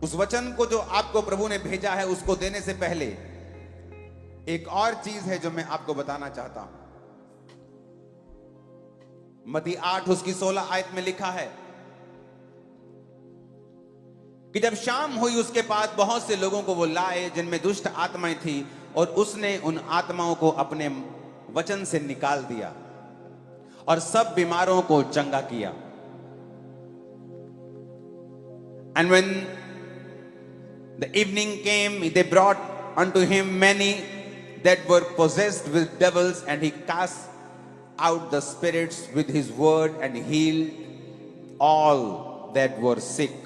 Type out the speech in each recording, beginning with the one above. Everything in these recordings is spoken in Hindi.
उस वचन को जो आपको प्रभु ने भेजा है उसको देने से पहले एक और चीज है जो मैं आपको बताना चाहता हूं। मत्ती 8 उसकी 16 आयत में लिखा है कि जब शाम हुई उसके पास बहुत से लोगों को वो लाए जिनमें दुष्ट आत्माएं थी, और उसने उन आत्माओं को अपने वचन से निकाल दिया और सब बीमारों को चंगा किया। And when the evening came, they brought unto him many that were possessed with devils, and he cast out the spirits with his word and healed all that were sick.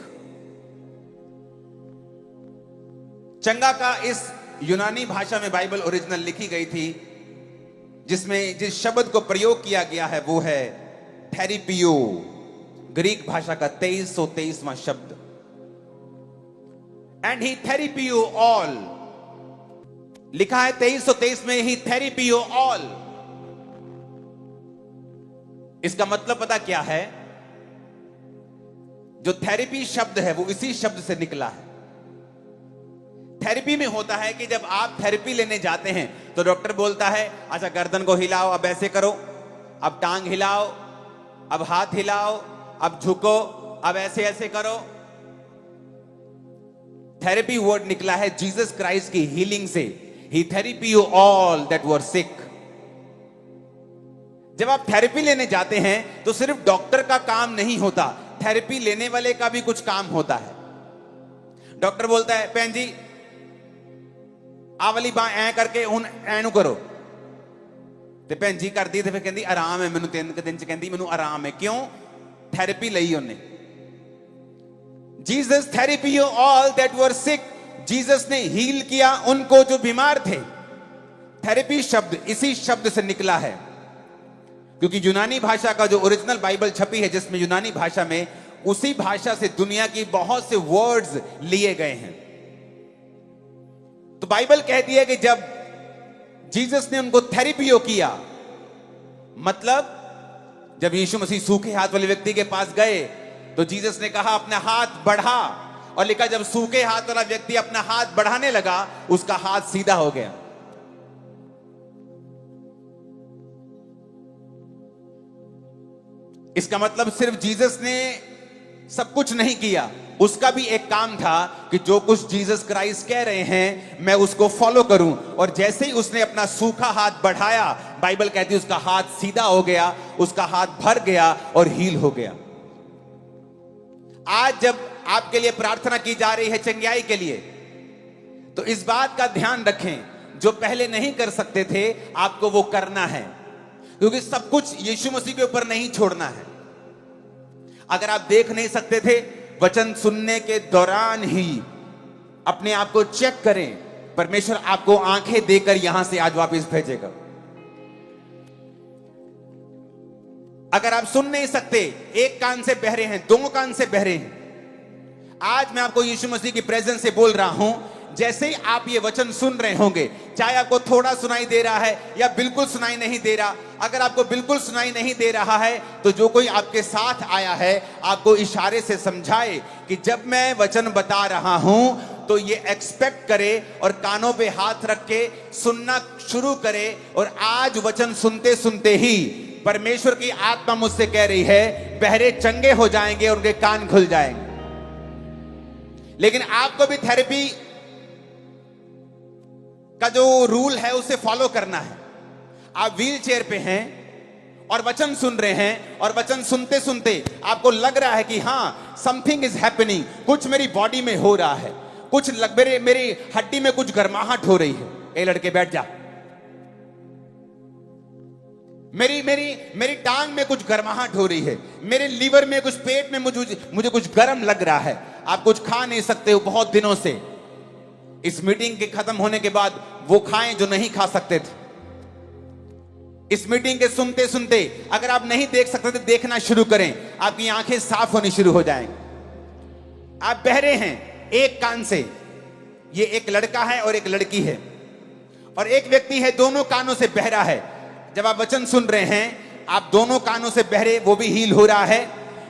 चंगा का इस यूनानी भाषा में बाइबल ओरिजिनल लिखी गई थी, जिसमें जिस शब्द को प्रयोग किया गया है वो है थेरेपियो, ग्रीक भाषा का 2323वां शब्द। एंड ही थेरेपियो ऑल, लिखा है 2323 में ही थेरेपियो ऑल। इसका मतलब पता क्या है? जो थेरेपी शब्द है वो इसी शब्द से निकला है। थेरेपी में होता है कि जब आप थेरेपी लेने जाते हैं तो डॉक्टर बोलता है अच्छा गर्दन को हिलाओ, अब ऐसे करो, अब टांग हिलाओ, अब हाथ हिलाओ, अब झुको, अब ऐसे ऐसे करो। थेरेपी वर्ड निकला है जीसस क्राइस्ट की हीलिंग से। He therapy you all that were sick. जब आप थेरेपी लेने जाते हैं तो सिर्फ डॉक्टर का काम नहीं होता, थेरेपी लेने वाले का भी कुछ काम होता है। डॉक्टर बोलता है भैन जी आ वाली बांह ऐ करके हुण ऐनू करो, ते भैन जी करदी ते फिर कहंदी आराम है मैनू, 3 दिन च कहंदी मैनू आराम है। क्यों? थेरेपी लई उन्हें। Jesus therapy you all that were sick, Jesus ने हील किया उनको जो बीमार थे। थेरेपी शब्द इसी शब्द से निकला है, क्योंकि यूनानी भाषा का जो ओरिजिनल बाइबल छपी है जिसमें यूनानी भाषा में, उसी भाषा से दुनिया की बहुत से वर्ड्स लिए गए हैं। तो बाइबल कहती है कि जब जीसस ने उनको थेरेपियो किया, मतलब जब यीशु मसीह सूखे हाथ वाले व्यक्ति के पास गए तो जीसस ने कहा अपना हाथ बढ़ा, और लिखा जब सूखे हाथ वाला व्यक्ति अपना हाथ बढ़ाने लगा उसका हाथ सीधा हो गया। इसका मतलब सिर्फ जीसस ने सब कुछ नहीं किया, उसका भी एक काम था कि जो कुछ जीसस क्राइस्ट कह रहे हैं मैं उसको फॉलो करूं। और जैसे ही उसने अपना सूखा हाथ बढ़ाया, बाइबल कहती है उसका हाथ सीधा हो गया, उसका हाथ भर गया और हील हो गया। आज जब आपके लिए प्रार्थना की जा रही है चंगाई के लिए, तो इस बात का ध्यान रखें, जो पहले नहीं कर सकते थे आपको वो करना है, क्योंकि सब कुछ यीशु मसीह के ऊपर नहीं छोड़ना है। अगर आप देख नहीं सकते थे, वचन सुनने के दौरान ही अपने आप को चेक करें, परमेश्वर आपको आंखें देकर यहां से आज वापस भेजेगा। अगर आप सुन नहीं सकते, एक कान से बहरे हैं, 2 कान से बहरे हैं, आज मैं आपको यीशु मसीह की प्रेजेंस से बोल रहा हूं, जैसे ही आप ये वचन सुन रहे होंगे, चाहे आपको थोड़ा सुनाई दे रहा है या बिल्कुल सुनाई नहीं दे रहा, अगर आपको बिल्कुल सुनाई नहीं दे रहा है तो जो कोई आपके साथ आया है आपको इशारे से समझाए कि जब मैं वचन बता रहा हूं तो ये एक्सपेक्ट करे और कानों पे हाथ रख के सुनना शुरू करे। और आज वचन सुनते सुनते ही परमेश्वर की आत्मा मुझसे कह रही है बहरे चंगे हो जाएंगे और उनके कान खुल जाएंगे। लेकिन आपको भी थेरेपी का जो रूल है उसे फॉलो करना है। आप व्हील चेयर पे हैं और वचन सुन रहे हैं, और वचन सुनते सुनते आपको लग रहा है कि हाँ समथिंग इज हैपनिंग, कुछ मेरी बॉडी में हो रहा है, कुछ मेरी हड्डी में कुछ गर्माहट हो रही है। ए लड़के बैठ जा, मेरी टांग में कुछ गर्माहट हो रही है, मेरे लीवर में कुछ, पेट में मुझे कुछ गर्म लग रहा है। आप कुछ खा नहीं सकते हो बहुत दिनों से। इस मीटिंग के खत्म होने के बाद वो खाएं जो नहीं खा सकते थे। इस मीटिंग के सुनते सुनते अगर आप नहीं देख सकते तो देखना शुरू करें, आपकी आंखें साफ होनी शुरू हो जाएंगी। आप बहरे हैं एक कान से, ये एक लड़का है और एक लड़की है, और एक व्यक्ति है दोनों कानों से बहरा है। जब आप वचन सुन रहे हैं आप दोनों कानों से बहरे, वो भी हील हो रहा है।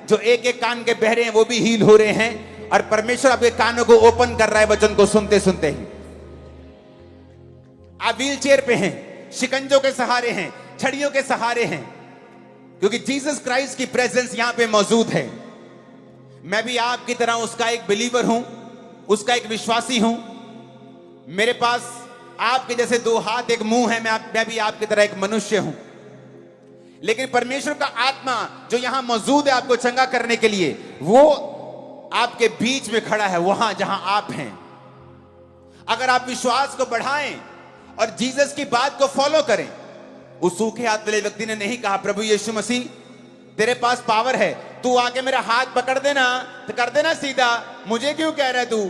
जो एक एक कान के बहरे हैं वो भी हील हो रहे हैं। और परमेश्वर आपके कानों को ओपन कर रहा है वचन को सुनते सुनते ही। आप व्हील चेयर पे हैं, शिकंजों के सहारे हैं, छड़ियों के सहारे हैं, क्योंकि जीसस क्राइस्ट की प्रेजेंस यहां पे मौजूद है। मैं भी आपकी तरह उसका एक बिलीवर हूं, उसका एक विश्वासी हूं। मेरे पास आपके जैसे दो हाथ एक मुंह है, मैं भी आपकी तरह एक मनुष्य हूं। लेकिन परमेश्वर का आत्मा जो यहां मौजूद है आपको चंगा करने के लिए, वो आपके बीच में खड़ा है, वहां जहां आप हैं। अगर आप विश्वास को बढ़ाएं और जीसस की बात को फॉलो करें। उस सूखे हाथ वाले व्यक्ति ने नहीं कहा, प्रभु यीशु मसीह तेरे पास पावर है, तू आके मेरा हाथ पकड़ देना तो कर देना सीधा, मुझे क्यों कह रहा है तू।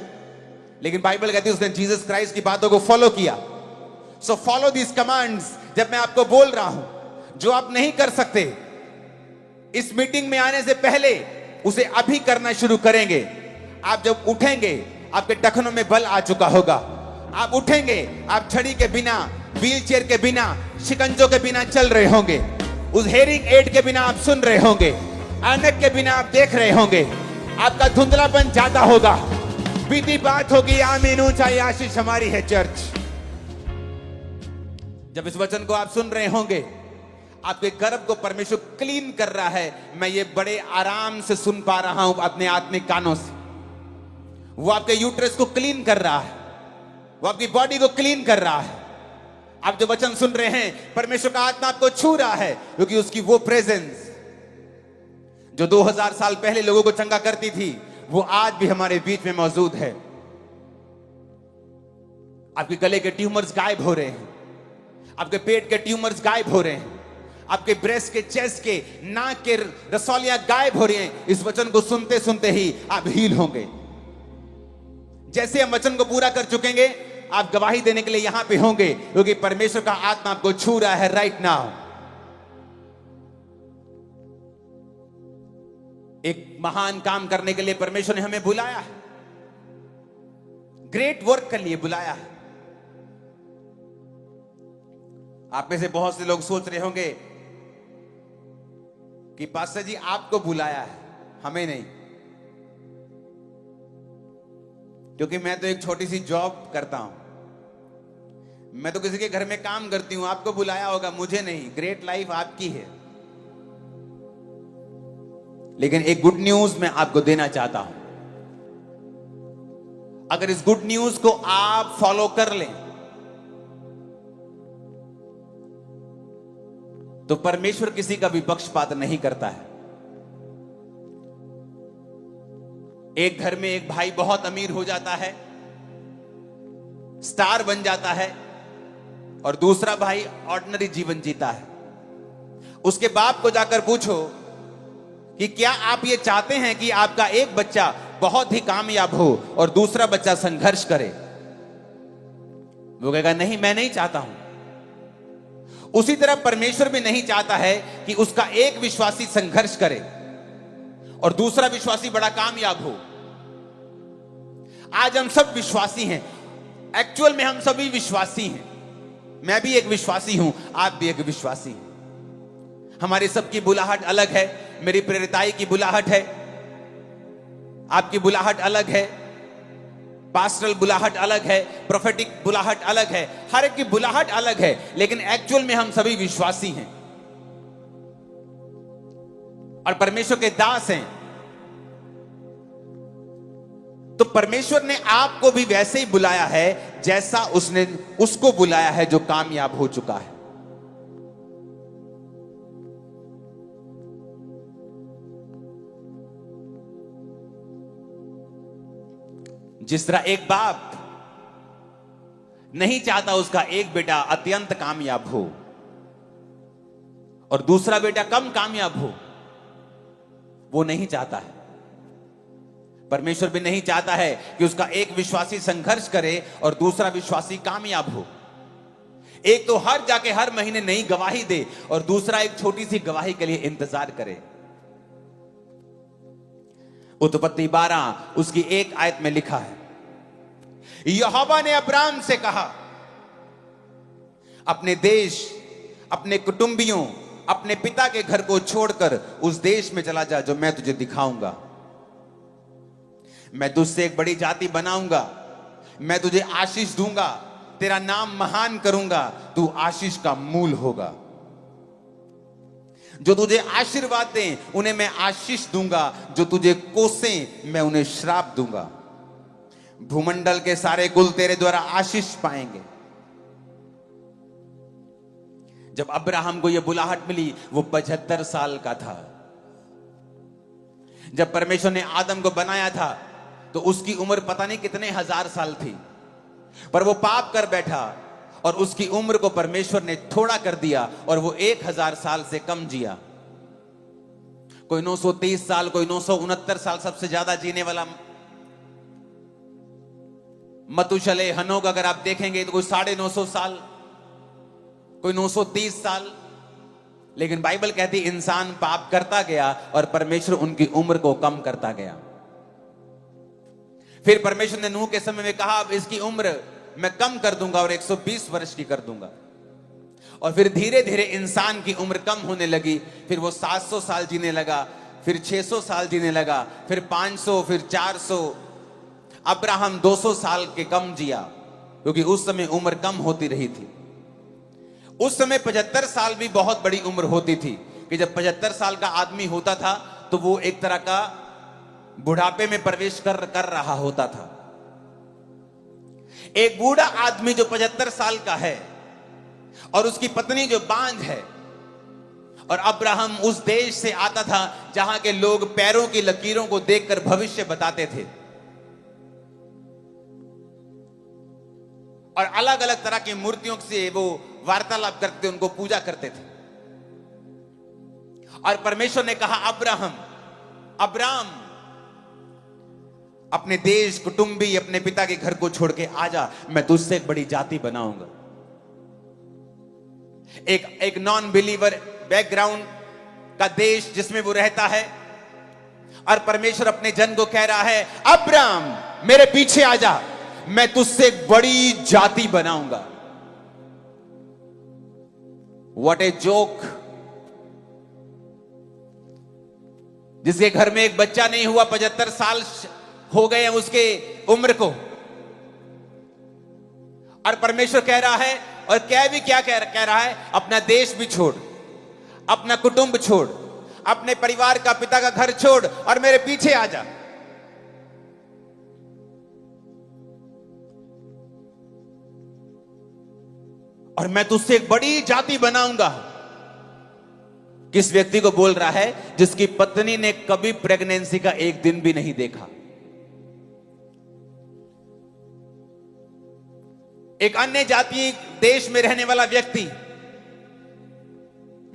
लेकिन बाइबल कहती है उसने जीसस क्राइस्ट की बातों को फॉलो किया। So follow this commands. जब मैं आपको बोल रहा हूं जो आप नहीं कर सकते इस मीटिंग में आने से पहले, उसे अभी करना शुरू करेंगे। आप जब उठेंगे आपके टखनों में बल आ चुका होगा। आप उठेंगे, आप छड़ी के बिना, व्हील चेयर के बिना, शिकंजों के बिना चल रहे होंगे। उस हेयरिंग एड के बिना आप सुन रहे होंगे, ऐनक के बिना आप देख रहे होंगे। आपका धुंधलापन ज्यादा होगा। बीती बात होगी, आमीन, ऊंचाई आशीष हमारी है चर्च। जब इस वचन को आप सुन रहे होंगे, आपके गर्भ को परमेश्वर क्लीन कर रहा है। मैं ये बड़े आराम से सुन पा रहा हूं अपने आत्मिक कानों से। वो आपके यूट्रस को क्लीन कर रहा है, वो आपकी बॉडी को क्लीन कर रहा है। आप जो वचन सुन रहे हैं, परमेश्वर का आत्मा आपको छू रहा है, क्योंकि उसकी वो प्रेजेंस जो 2000 साल पहले लोगों को चंगा करती थी, वो आज भी हमारे बीच में मौजूद है। आपके गले के ट्यूमर्स गायब हो रहे हैं, आपके पेट के ट्यूमर्स गायब हो रहे हैं, आपके ब्रेस्ट के, चेस्ट के, नाक के रसौलियां गायब हो रही हैं। इस वचन को सुनते सुनते ही आप हील होंगे। जैसे हम वचन को पूरा कर चुकेंगे, आप गवाही देने के लिए यहां पे होंगे, क्योंकि परमेश्वर का आत्मा आपको छू रहा है राइट नाउ। एक महान काम करने के लिए परमेश्वर ने हमें बुलाया है, ग्रेट वर्क के लिए बुलाया है। आप में से बहुत से लोग सोच रहे होंगे कि पास्टर जी आपको बुलाया है, हमें नहीं, क्योंकि मैं तो एक छोटी सी जॉब करता हूं, मैं तो किसी के घर में काम करती हूं। आपको बुलाया होगा, मुझे नहीं। ग्रेट लाइफ आपकी है। लेकिन एक गुड न्यूज मैं आपको देना चाहता हूं। अगर इस गुड न्यूज को आप फॉलो कर लें तो परमेश्वर किसी का भी पक्षपात नहीं करता है। एक घर में एक भाई बहुत अमीर हो जाता है, स्टार बन जाता है, और दूसरा भाई ऑर्डिनरी जीवन जीता है। उसके बाप को जाकर पूछो कि क्या आप ये चाहते हैं कि आपका एक बच्चा बहुत ही कामयाब हो और दूसरा बच्चा संघर्ष करे? वो कहेगा नहीं, मैं नहीं चाहता हूं। उसी तरह परमेश्वर भी नहीं चाहता है कि उसका एक विश्वासी संघर्ष करे और दूसरा विश्वासी बड़ा कामयाब हो। आज हम सब विश्वासी हैं, एक्चुअल में हम सभी विश्वासी हैं। मैं भी एक विश्वासी हूं, आप भी एक विश्वासी हैं। हमारी सबकी बुलाहट अलग है। मेरी प्रेरिताई की बुलाहट है, आपकी बुलाहट अलग है, पास्टरल बुलाहट अलग है, प्रोफेटिक बुलाहट अलग है। हर एक की बुलाहट अलग है, लेकिन एक्चुअल में हम सभी विश्वासी हैं और परमेश्वर के दास हैं। तो परमेश्वर ने आपको भी वैसे ही बुलाया है जैसा उसने उसको बुलाया है जो कामयाब हो चुका है। जिस तरह एक बाप नहीं चाहता उसका एक बेटा अत्यंत कामयाब हो और दूसरा बेटा कम कामयाब हो, वो नहीं चाहता है। परमेश्वर भी नहीं चाहता है कि उसका एक विश्वासी संघर्ष करे और दूसरा विश्वासी कामयाब हो। एक तो हर जाके हर महीने नई गवाही दे और दूसरा एक छोटी सी गवाही के लिए इंतजार करे। उत्पत्ति 12 उसकी एक आयत में लिखा है, यहोवा ने अब्राम से कहा, अपने देश, अपने कुटुंबियों, अपने पिता के घर को छोड़कर उस देश में चला जा जो मैं तुझे दिखाऊंगा। मैं तुझसे एक बड़ी जाति बनाऊंगा, मैं तुझे आशीष दूंगा, तेरा नाम महान करूंगा, तू आशीष का मूल होगा। जो तुझे आशीर्वाद दें उन्हें मैं आशीष दूंगा, जो तुझे कोसें मैं उन्हें श्राप दूंगा। भूमंडल के सारे कुल तेरे द्वारा आशीष पाएंगे। जब अब्राहम को यह बुलाहट मिली वो 75 साल का था। जब परमेश्वर ने आदम को बनाया था तो उसकी उम्र पता नहीं कितने हजार साल थी, पर वो पाप कर बैठा और उसकी उम्र को परमेश्वर ने थोड़ा कर दिया और वो 1000 साल से कम जिया। कोई 930 साल, कोई 969 साल, सबसे ज्यादा जीने वाला मतुशले हनोक अगर आप देखेंगे तो कोई 950 साल, कोई 930 साल। लेकिन बाइबल कहती इंसान पाप करता गया और परमेश्वर उनकी उम्र को कम करता गया। फिर परमेश्वर ने नूह के समय में कहा अब इसकी उम्र मैं कम कर दूंगा और 120 वर्ष की कर दूंगा। और फिर धीरे धीरे इंसान की उम्र कम होने लगी। फिर वो 700 साल जीने लगा, फिर 600 साल जीने लगा, फिर 500, फिर 400। अब्राहम 200 साल के कम जिया क्योंकि उस समय उम्र कम होती रही थी। उस समय 75 साल भी बहुत बड़ी उम्र होती थी कि जब 75 साल का आदमी होता था तो वो एक तरह का बुढ़ापे में प्रवेश कर रहा होता था। एक बूढ़ा आदमी जो 75 साल का है और उसकी पत्नी जो बांझ है, और अब्राहम उस देश से आता था जहां के लोग पैरों की लकीरों को देखकर भविष्य बताते थे और अलग अलग तरह की मूर्तियों से वो वार्तालाप करते थे, उनको पूजा करते थे। और परमेश्वर ने कहा अब्राम अपने देश, कुटुंबी, अपने पिता के घर को छोड़ के आजा, मैं तुझसे एक बड़ी जाति बनाऊंगा। एक नॉन बिलीवर बैकग्राउंड का देश जिसमें वो रहता है, और परमेश्वर अपने जन को कह रहा है अब्राम मेरे पीछे आजा, मैं तुझसे एक बड़ी जाति बनाऊंगा। What a joke. जिसके घर में एक बच्चा नहीं हुआ, 75 साल हो गए हैं उसके उम्र को, और परमेश्वर कह रहा है, और क्या कह रहा है, अपना देश भी छोड़, अपना कुटुंब छोड़, अपने परिवार का, पिता का घर छोड़ और मेरे पीछे आ जा। और मैं तुझसे एक बड़ी जाति बनाऊंगा। किस व्यक्ति को बोल रहा है? जिसकी पत्नी ने कभी प्रेगनेंसी का एक दिन भी नहीं देखा। एक अन्य जातीय देश में रहने वाला व्यक्ति,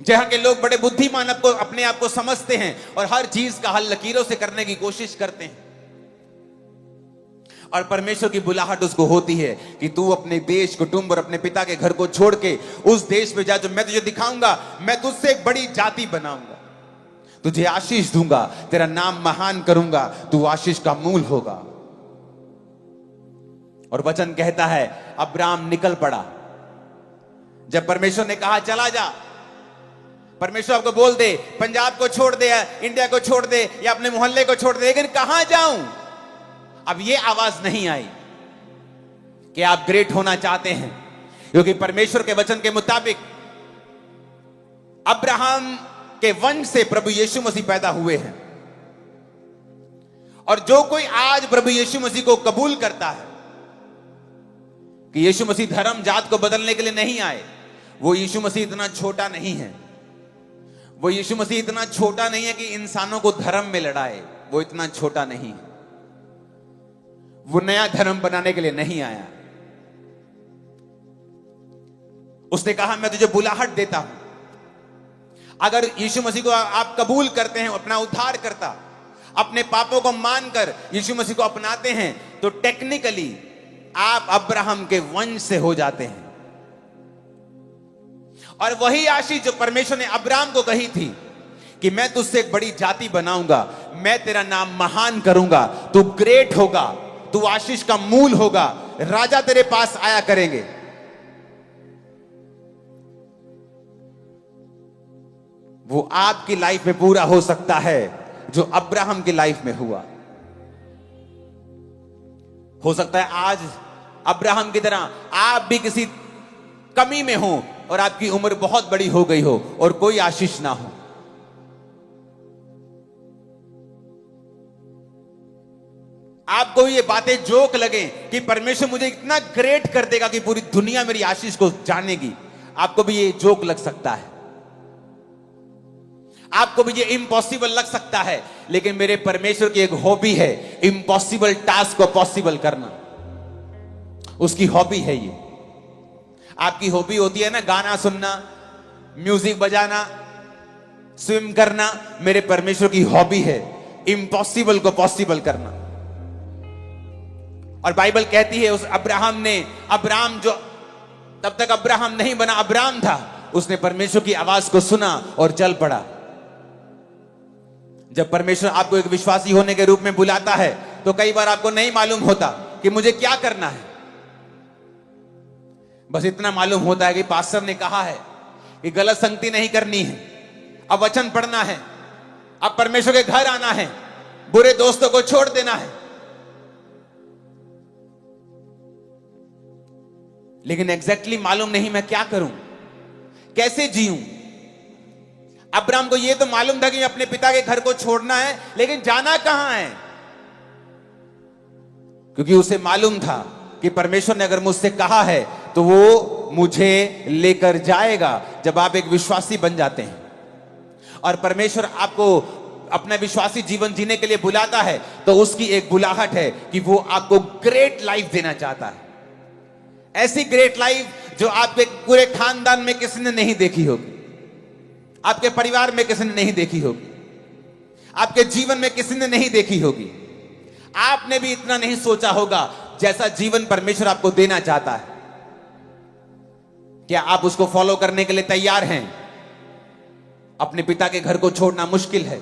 जहां के लोग बड़े बुद्धिमान अपने आप को समझते हैं और हर चीज का हल लकीरों से करने की कोशिश करते हैं, और परमेश्वर की बुलाहट उसको होती है कि तू अपने देश, कुटुंब और अपने पिता के घर को छोड़ के उस देश में जा जो मैं तुझे दिखाऊंगा। मैं तुझसे एक बड़ी जाति बनाऊंगा, तुझे आशीष दूंगा, तेरा नाम महान करूंगा, तू आशीष का मूल होगा। और वचन कहता है अब्राम निकल पड़ा। जब परमेश्वर ने कहा चला जा, परमेश्वर आपको बोल दे पंजाब को छोड़ दे, इंडिया को छोड़ दे, या अपने मोहल्ले को छोड़ दे, लेकिन कहां जाऊं? अब ये आवाज नहीं आई कि आप ग्रेट होना चाहते हैं, क्योंकि परमेश्वर के वचन के मुताबिक अब्राहम के वंश से प्रभु यीशु मसीह पैदा हुए हैं। और जो कोई आज प्रभु यीशु मसीह को कबूल करता है कि यीशु मसीह धर्म जात को बदलने के लिए नहीं आए, वो यीशु मसीह इतना छोटा नहीं है। वो यीशु मसीह इतना छोटा नहीं है कि इंसानों को धर्म में लड़ाए, वो इतना छोटा नहीं है। वो नया धर्म बनाने के लिए नहीं आया। उसने कहा मैं तुझे बुलाहट देता हूं। अगर यीशु मसीह को आप कबूल करते हैं, अपना उद्धार करता, अपने पापों को मानकर यीशु मसीह को अपनाते हैं, तो टेक्निकली आप अब्राहम के वंश से हो जाते हैं। और वही आशीष जो परमेश्वर ने अब्राहम को कही थी कि मैं तुझसे एक बड़ी जाति बनाऊंगा, मैं तेरा नाम महान करूंगा, तू ग्रेट होगा, तू आशीष का मूल होगा, राजा तेरे पास आया करेंगे। वो आपकी लाइफ में पूरा हो सकता है जो अब्राहम की लाइफ में हुआ। हो सकता है आज अब्राहम की तरह आप भी किसी कमी में हो और आपकी उम्र बहुत बड़ी हो गई हो और कोई आशीष ना हो। आपको ये बातें जोक लगे कि परमेश्वर मुझे इतना ग्रेट कर देगा कि पूरी दुनिया मेरी आशीष को जानेगी, आपको भी ये जोक लग सकता है, आपको भी ये इम्पॉसिबल लग सकता है। लेकिन मेरे परमेश्वर की एक हॉबी है, इम्पॉसिबल टास्क को पॉसिबल करना। उसकी हॉबी है ये। आपकी हॉबी होती है ना गाना सुनना, म्यूजिक बजाना, स्विम करना। मेरे परमेश्वर की हॉबी है इम्पॉसिबल को पॉसिबल करना। और बाइबल कहती है उस अब्राहम जो तब तक अब्राहम नहीं बना, अब्राम था, उसने परमेश्वर की आवाज को सुना और चल पड़ा। जब परमेश्वर आपको एक विश्वासी होने के रूप में बुलाता है तो कई बार आपको नहीं मालूम होता कि मुझे क्या करना है। बस इतना मालूम होता है कि पास्टर ने कहा है कि गलत संगति नहीं करनी है, अब वचन पढ़ना है, अब परमेश्वर के घर आना है, बुरे दोस्तों को छोड़ देना है। लेकिन एग्जैक्टली मालूम नहीं मैं क्या करूं, कैसे जीऊं। अब्राहम को यह तो मालूम था कि अपने पिता के घर को छोड़ना है, लेकिन जाना कहां है? क्योंकि उसे मालूम था कि परमेश्वर ने अगर मुझसे कहा है तो वो मुझे लेकर जाएगा। जब आप एक विश्वासी बन जाते हैं और परमेश्वर आपको अपना विश्वासी जीवन जीने के लिए बुलाता है तो उसकी एक बुलाहट है कि वो आपको ग्रेट लाइफ देना चाहता है। ऐसी ग्रेट लाइफ जो आपके पूरे खानदान में किसी ने नहीं देखी होगी, आपके परिवार में किसी ने नहीं देखी होगी, आपके जीवन में किसी ने नहीं देखी होगी। आपने भी इतना नहीं सोचा होगा जैसा जीवन परमेश्वर आपको देना चाहता है। क्या आप उसको फॉलो करने के लिए तैयार हैं? अपने पिता के घर को छोड़ना मुश्किल है।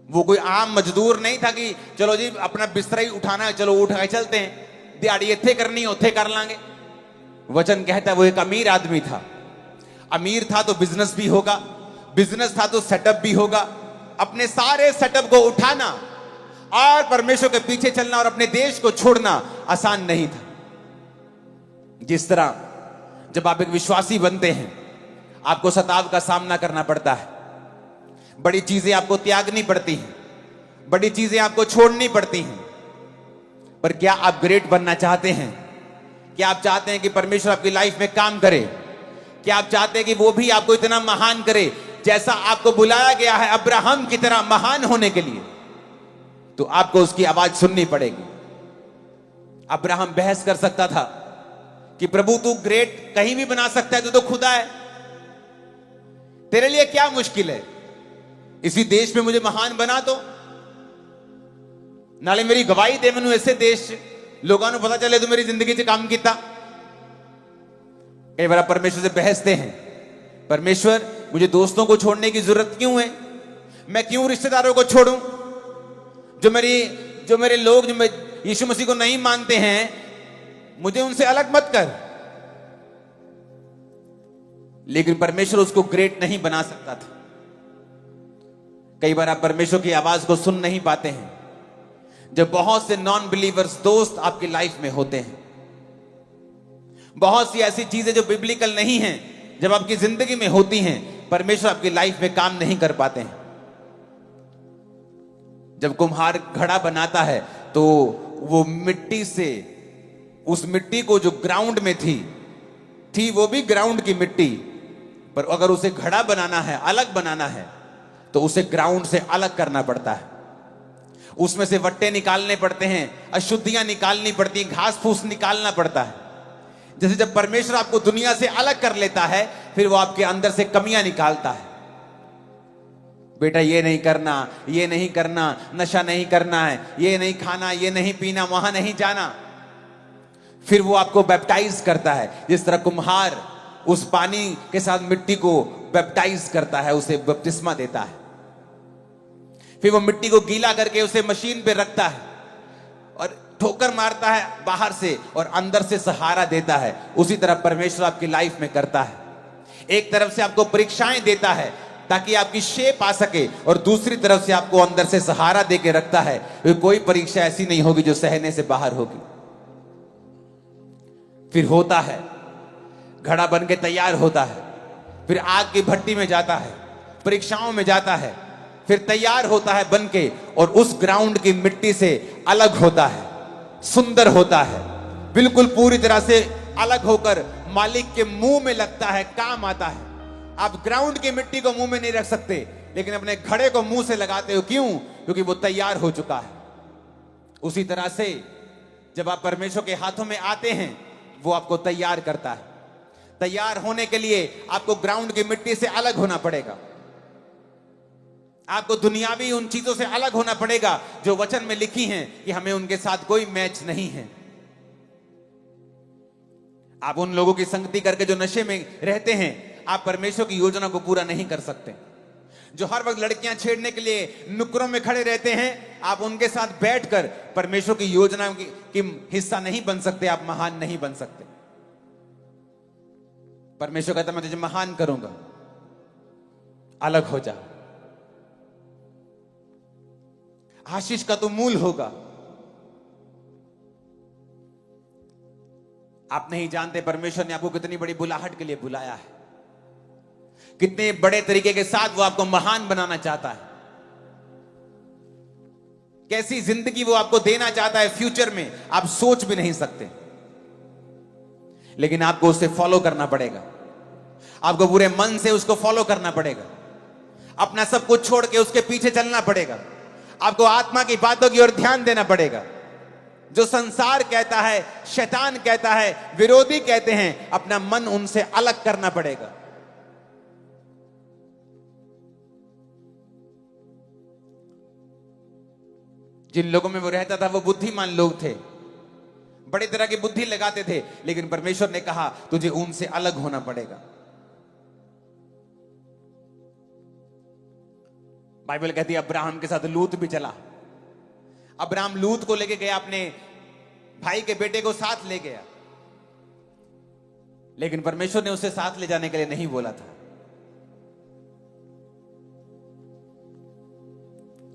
वो कोई आम मजदूर नहीं था कि चलो जी अपना बिस्तरा ही उठाना है, चलो उठ के चलते हैं, दिहाड़ी इत्थे करनी उथे कर लांगे। वचन कहता है वो एक अमीर आदमी था। अमीर था तो बिजनेस भी होगा, बिजनेस था तो सेटअप भी होगा। अपने सारे सेटअप को उठाना और परमेश्वर के पीछे चलना और अपने देश को छोड़ना आसान नहीं था। जिस तरह जब आप एक विश्वासी बनते हैं आपको सताव का सामना करना पड़ता है, बड़ी चीजें आपको त्यागनी पड़ती हैं, बड़ी चीजें आपको छोड़नी पड़ती हैं। पर क्या आप ग्रेट बनना चाहते हैं? क्या आप चाहते हैं कि परमेश्वर आपकी लाइफ में काम करे? क्या आप चाहते हैं कि वो भी आपको इतना महान करे जैसा आपको बुलाया गया है अब्राहम की तरह महान होने के लिए? तो आपको उसकी आवाज सुननी पड़ेगी। अब्राहम बहस कर सकता था कि प्रभु तू ग्रेट कहीं भी बना सकता है, तो खुदा है, तेरे लिए क्या मुश्किल है? इसी देश में मुझे महान बना दो, नाले मेरी गवाही दे मैनू ऐसे देश लोगों को पता चले तो मेरी जिंदगी से काम किया। कई बार परमेश्वर से बहसते हैं, परमेश्वर मुझे दोस्तों को छोड़ने की जरूरत क्यों है? मैं क्यों रिश्तेदारों को छोड़ूं? जो मेरे लोग जो यीशु मसीह को नहीं मानते हैं, मुझे उनसे अलग मत कर। लेकिन परमेश्वर उसको ग्रेट नहीं बना सकता था। कई बार आप परमेश्वर की आवाज को सुन नहीं पाते हैं जब बहुत से नॉन बिलीवर्स दोस्त आपकी लाइफ में होते हैं। बहुत सी ऐसी चीजें जो बिब्लिकल नहीं हैं जब आपकी जिंदगी में होती हैं, परमेश्वर आपकी लाइफ में काम नहीं कर पाते हैं। जब कुम्हार घड़ा बनाता है तो वो मिट्टी से, उस मिट्टी को जो ग्राउंड में थी वो भी ग्राउंड की मिट्टी, पर अगर उसे घड़ा बनाना है, अलग बनाना है, तो उसे ग्राउंड से अलग करना पड़ता है। उसमें से वट्टे निकालने पड़ते हैं, अशुद्धियां निकालनी पड़ती हैं, घास फूस निकालना पड़ता है। जैसे जब परमेश्वर आपको दुनिया से अलग कर लेता है, फिर वो आपके अंदर से कमियां निकालता है। बेटा ये नहीं करना, ये नहीं करना, नशा नहीं करना है, ये नहीं खाना, ये नहीं पीना, वहां नहीं जाना। फिर वो आपको बैप्टाइज करता है, जिस तरह कुम्हार उस पानी के साथ मिट्टी को बैप्टाइज करता है, उसे बपतिस्मा देता है। फिर वो मिट्टी को गीला करके उसे मशीन पे रखता है और ठोकर मारता है बाहर से और अंदर से सहारा देता है। उसी तरह परमेश्वर आपकी लाइफ में करता है। एक तरफ से आपको परीक्षाएं देता है ताकि आपकी शेप आ सके, और दूसरी तरफ से आपको अंदर से सहारा दे के रखता है। कोई परीक्षा ऐसी नहीं होगी जो सहने से बाहर होगी। फिर होता है, घड़ा बन के तैयार होता है, फिर आग की भट्टी में जाता है, परीक्षाओं में जाता है, फिर तैयार होता है बन के, और उस ग्राउंड की मिट्टी से अलग होता है, सुंदर होता है, बिल्कुल पूरी तरह से अलग होकर मालिक के मुंह में लगता है, काम आता है। आप ग्राउंड की मिट्टी को मुंह में नहीं रख सकते, लेकिन अपने घड़े को मुंह से लगाते हो। क्यों? क्योंकि वो तैयार हो चुका है। उसी तरह से जब आप परमेश्वर के हाथों में आते हैं, वो आपको तैयार करता है। तैयार होने के लिए आपको ग्राउंड की मिट्टी से अलग होना पड़ेगा। आपको दुनियावी उन चीजों से अलग होना पड़ेगा जो वचन में लिखी हैं कि हमें उनके साथ कोई मैच नहीं है। आप उन लोगों की संगति करके जो नशे में रहते हैं, आप परमेश्वर की योजना को पूरा नहीं कर सकते। जो हर वक्त लड़कियां छेड़ने के लिए नुक्करों में खड़े रहते हैं, आप उनके साथ बैठकर परमेश्वर की योजना की हिस्सा नहीं बन सकते, आप महान नहीं बन सकते। परमेश्वर कहता मैं तुझे महान करूंगा, अलग हो जा, आशीष का तो मूल होगा। आप नहीं जानते परमेश्वर ने आपको कितनी बड़ी बुलाहट के लिए बुलाया है, कितने बड़े तरीके के साथ वो आपको महान बनाना चाहता है, कैसी जिंदगी वो आपको देना चाहता है फ्यूचर में, आप सोच भी नहीं सकते। लेकिन आपको उसे फॉलो करना पड़ेगा, आपको पूरे मन से उसको फॉलो करना पड़ेगा, अपना सब कुछ छोड़ के उसके पीछे चलना पड़ेगा, आपको आत्मा की बातों की ओर ध्यान देना पड़ेगा। जो संसार कहता है, शैतान कहता है, विरोधी कहते हैं, अपना मन उनसे अलग करना पड़ेगा। जिन लोगों में वो रहता था वो बुद्धिमान लोग थे, बड़े तरह की बुद्धि लगाते थे, लेकिन परमेश्वर ने कहा तुझे उनसे अलग होना पड़ेगा। बाइबल कहती है अब्राहम के साथ लूत भी चला। अब्राहम लूत को लेके गया, अपने भाई के बेटे को साथ ले गया, लेकिन परमेश्वर ने उसे साथ ले जाने के लिए नहीं बोला था।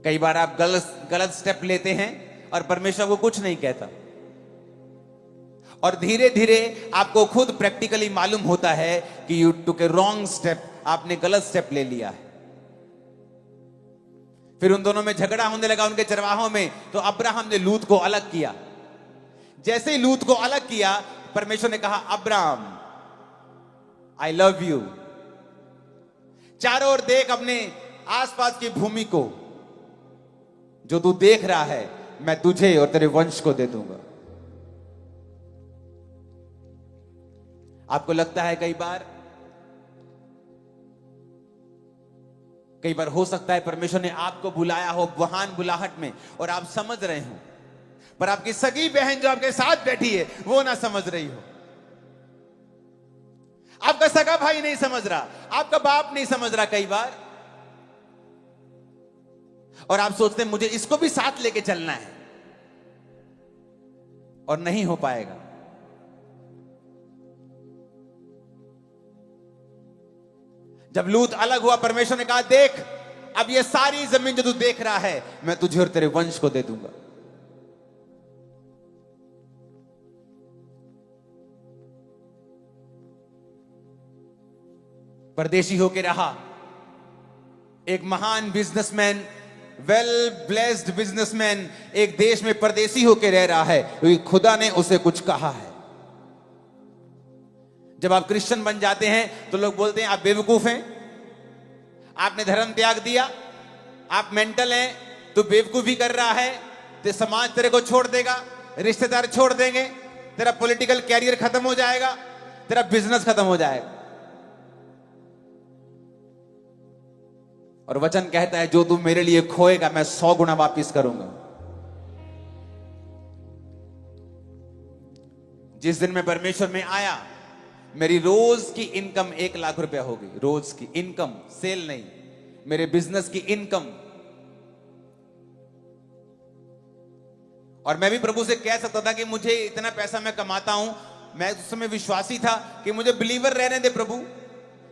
कई बार आप गलत स्टेप लेते हैं और परमेश्वर को कुछ नहीं कहता, और धीरे धीरे आपको खुद प्रैक्टिकली मालूम होता है कि you took A wrong step, आपने गलत स्टेप ले लिया है। फिर उन दोनों में झगड़ा होने लगा उनके चरवाहों में, तो अब्राहम ने लूत को अलग किया। जैसे ही लूत को अलग किया, परमेश्वर ने कहा अब्राहम आई लव यू, चारों ओर देख अपने आसपास की भूमि को, जो तू देख रहा है मैं तुझे और तेरे वंश को दे दूंगा। आपको लगता है कई बार हो सकता है परमेश्वर ने आपको बुलाया हो महान बुलाहट में और आप समझ रहे हो, पर आपकी सगी बहन जो आपके साथ बैठी है वो ना समझ रही हो, आपका सगा भाई नहीं समझ रहा, आपका बाप नहीं समझ रहा कई बार, और आप सोचते हैं मुझे इसको भी साथ लेके चलना है, और नहीं हो पाएगा। जब लूत अलग हुआ, परमेश्वर ने कहा देख अब ये सारी जमीन जो तू देख रहा है मैं तुझे और तेरे वंश को दे दूंगा। परदेशी होके रहा, एक महान बिजनेसमैन, वेल ब्लेस्ड बिजनेसमैन एक देश में परदेशी होके रह रहा है क्योंकि खुदा ने उसे कुछ कहा है। जब आप क्रिश्चियन बन जाते हैं तो लोग बोलते हैं आप बेवकूफ हैं, आपने धर्म त्याग दिया, आप मेंटल हैं, तू बेवकूफी कर रहा है, तो समाज तेरे को छोड़ देगा, रिश्तेदार छोड़ देंगे, तेरा पॉलिटिकल कैरियर खत्म हो जाएगा, तेरा बिजनेस खत्म हो जाएगा। और वचन कहता है जो तू मेरे लिए खोएगा मैं 100 गुना वापिस करूंगा। जिस दिन मैं परमेश्वर में आया, मेरी रोज की इनकम 1 लाख रुपया होगी, रोज की इनकम, सेल नहीं, मेरे बिजनेस की इनकम। और मैं भी प्रभु से कह सकता था कि मुझे इतना पैसा मैं कमाता हूं, मैं उस समय विश्वासी था कि मुझे बिलीवर रहने दे प्रभु,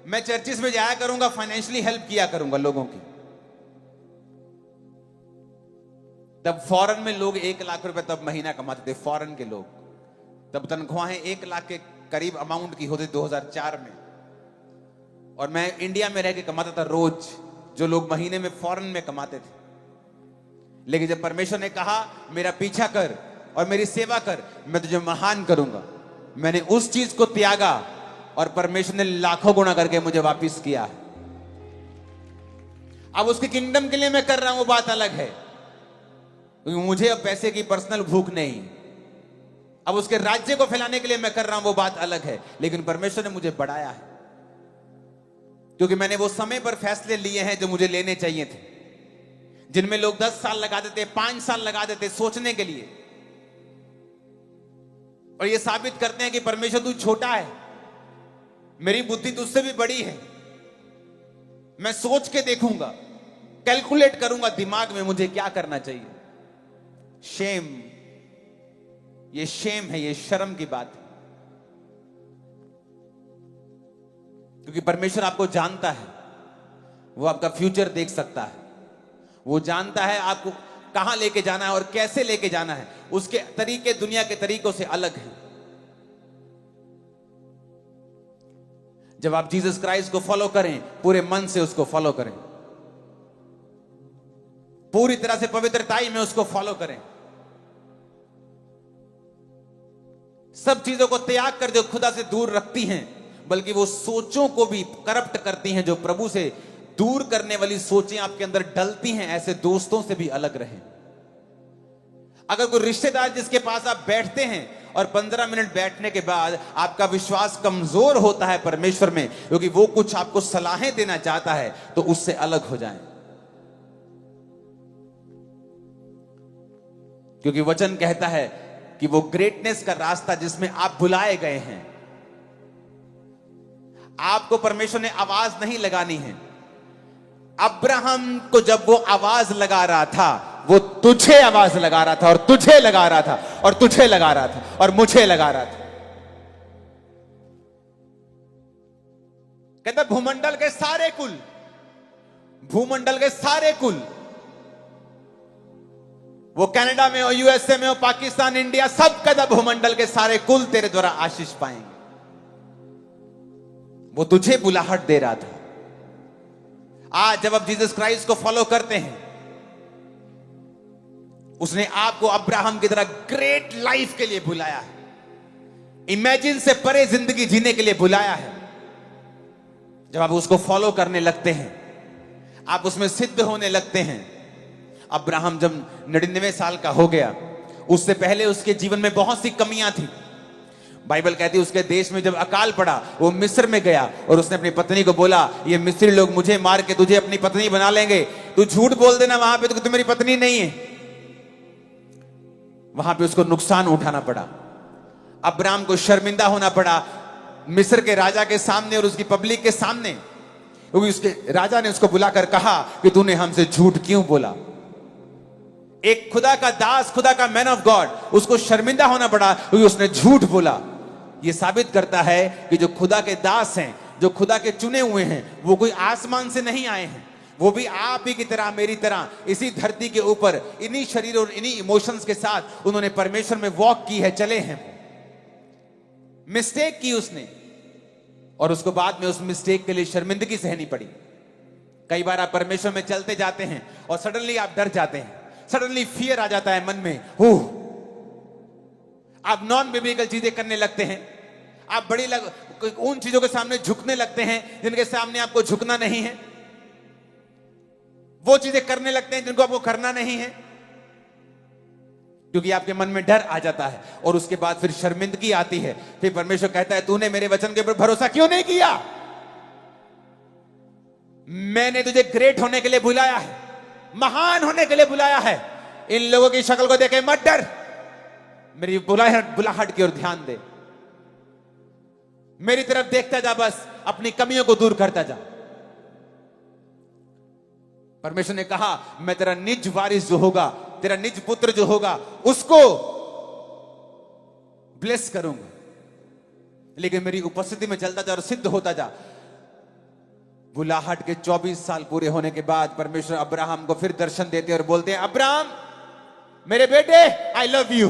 मैं चर्चिस में जाया करूंगा, फाइनेंशियली हेल्प किया करूंगा लोगों की। तब फॉरेन में लोग 1 लाख रुपए तब महीना कमाते थे, फॉरेन के लोग। तब तनख्वाहें 1 लाख के करीब अमाउंट की होती 2004 में। और मैं इंडिया में रह के कमाता था रोज, जो लोग महीने में फॉरेन में कमाते थे। लेकिन जब परमेश्वर ने कहा मेरा पीछा कर और मेरी सेवा कर, मैं तुझे महान करूंगा, मैंने उस चीज को त्यागा और परमेश्वर ने लाखों गुना करके मुझे वापस किया। अब उसके किंगडम के लिए मैं कर रहा हूं, वो बात अलग है, क्योंकि मुझे अब पैसे की पर्सनल भूख नहीं। अब उसके राज्य को फैलाने के लिए मैं कर रहा हूं, वो बात अलग है। लेकिन परमेश्वर ने मुझे बढ़ाया है, क्योंकि मैंने वो समय पर फैसले लिए हैं जो मुझे लेने चाहिए थे, जिनमें लोग 10 साल लगा देते, 5 साल लगा देते सोचने के लिए, और ये साबित करते हैं कि परमेश्वर तू छोटा है, मेरी बुद्धि तुझसे भी बड़ी है। मैं सोच के देखूंगा, कैलकुलेट करूंगा दिमाग में मुझे क्या करना चाहिए। शेम, ये शेम है, ये शर्म की बात है, क्योंकि परमेश्वर आपको जानता है, वो आपका फ्यूचर देख सकता है, वो जानता है आपको कहां लेके जाना है और कैसे लेके जाना है। उसके तरीके दुनिया के तरीकों से अलग हैं। जब आप जीसस क्राइस्ट को फॉलो करें, पूरे मन से उसको फॉलो करें, पूरी तरह से पवित्रताई में उसको फॉलो करें, सब चीजों को त्याग कर जो खुदा से दूर रखती हैं, बल्कि वो सोचों को भी करप्ट करती हैं, जो प्रभु से दूर करने वाली सोचें आपके अंदर डलती हैं, ऐसे दोस्तों से भी अलग रहें। अगर कोई रिश्तेदार जिसके पास आप बैठते हैं और 15 मिनट बैठने के बाद आपका विश्वास कमजोर होता है परमेश्वर में, क्योंकि वो कुछ आपको सलाहें देना चाहता है, तो उससे अलग हो जाएं। क्योंकि वचन कहता है कि वो ग्रेटनेस का रास्ता जिसमें आप बुलाए गए हैं, आपको परमेश्वर ने आवाज नहीं लगानी है। अब्राहम को जब वो आवाज लगा रहा था, वो तुझे आवाज लगा रहा था, और तुझे लगा रहा था, और तुझे लगा रहा था, और मुझे लगा रहा था। कहता भूमंडल के सारे कुल, भूमंडल के सारे कुल, वो कनाडा में हो, यूएसए में हो, पाकिस्तान, इंडिया, सब कहता भूमंडल के सारे कुल तेरे द्वारा आशीष पाएंगे। वो तुझे बुलाहट दे रहा था। आज जब आप जीसस क्राइस्ट को फॉलो करते हैं, उसने आपको अब्राहम की तरह ग्रेट लाइफ के लिए बुलाया है, इमेजिन से परे जिंदगी जीने के लिए बुलाया है। जब आप उसको फॉलो करने लगते हैं, आप उसमें सिद्ध होने लगते हैं। अब्राहम जब 99 साल का हो गया, उससे पहले उसके जीवन में बहुत सी कमियां थी। बाइबल कहती है उसके देश में जब अकाल पड़ा, वो मिस्र में गया और उसने अपनी पत्नी को बोला, ये मिस्री लोग मुझे मार के तुझे अपनी पत्नी बना लेंगे, तू झूठ बोल देना वहां पे, तो मेरी पत्नी नहीं है। वहां पे उसको नुकसान उठाना पड़ा, अब्राहम को शर्मिंदा होना पड़ा मिस्र के राजा के सामने और उसकी पब्लिक के सामने, क्योंकि उसके राजा ने उसको बुलाकर कहा कि तूने हमसे झूठ क्यों बोला। एक खुदा का दास, खुदा का मैन ऑफ गॉड, उसको शर्मिंदा होना पड़ा क्योंकि उसने झूठ बोला। यह साबित करता है कि जो खुदा के दास हैं, जो खुदा के चुने हुए हैं, वो कोई आसमान से नहीं आए हैं, वो भी आप ही की तरह, मेरी तरह, इसी धरती के ऊपर इन्हीं शरीर और इन्हीं इमोशंस के साथ उन्होंने परमेश्वर में वॉक की है, चले हैं। मिस्टेक की उसने, और उसको बाद में उस मिस्टेक के लिए शर्मिंदगी सहनी पड़ी। कई बार आप परमेश्वर में चलते जाते हैं और सडनली आप डर जाते हैं, सडनली फियर आ जाता है मन में, आप नॉन बिब्लिकल चीजें करने लगते हैं, आप उन चीजों के सामने झुकने लगते हैं जिनके सामने आपको झुकना नहीं है, वो चीजें करने लगते हैं जिनको आपको करना नहीं है, क्योंकि आपके मन में डर आ जाता है। और उसके बाद फिर शर्मिंदगी आती है। फिर परमेश्वर कहता है, तूने मेरे वचन के ऊपर भरोसा क्यों नहीं किया? मैंने तुझे ग्रेट होने के लिए बुलाया है, महान होने के लिए बुलाया है। इन लोगों की शक्ल को देखे मत डर, मेरी बुलाहट की ओर ध्यान दे, मेरी तरफ देखता जा, बस अपनी कमियों को दूर करता जा। परमेश्वर ने कहा, मैं तेरा निज वारिस जो होगा, तेरा निज पुत्र जो होगा, उसको ब्लेस करूंगा, लेकिन मेरी उपस्थिति में चलता जा और सिद्ध होता जा। बुलाहट के 24 साल पूरे होने के बाद परमेश्वर अब्राहम को फिर दर्शन देते हैं और बोलते हैं, अब्राहम मेरे बेटे, आई लव यू।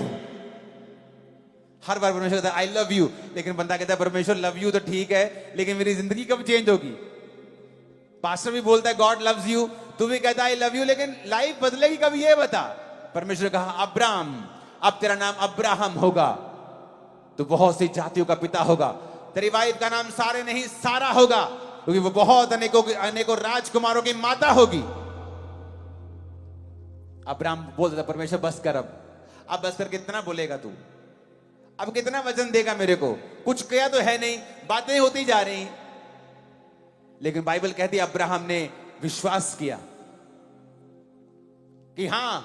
हर बार परमेश्वर कहता है आई लव यू, लेकिन बंदा कहता है परमेश्वर लव यू तो ठीक है, लेकिन मेरी जिंदगी कब चेंज होगी? पास्टर भी बोलता है गॉड लव्स यू, तू भी कहता है आई लव यू, लेकिन लाइफ बदलेगी कब ये बता। परमेश्वर ने कहा, अब्राहम अब तेरा नाम अब्राहम होगा, तो बहुत सी जातियों का पिता होगा। तेरी वाइफ का नाम सारे नहीं सारा होगा, क्योंकि वो बहुत अनेकों राजकुमारों की माता होगी। अब्राहम बोलता था, परमेश्वर बस कर, अब बस कर, कितना बोलेगा तू? अब कितना वचन देगा मेरे को? कुछ किया तो है नहीं, बातें होती जा रही। लेकिन बाइबल कहती है अब्राहम ने विश्वास किया कि हां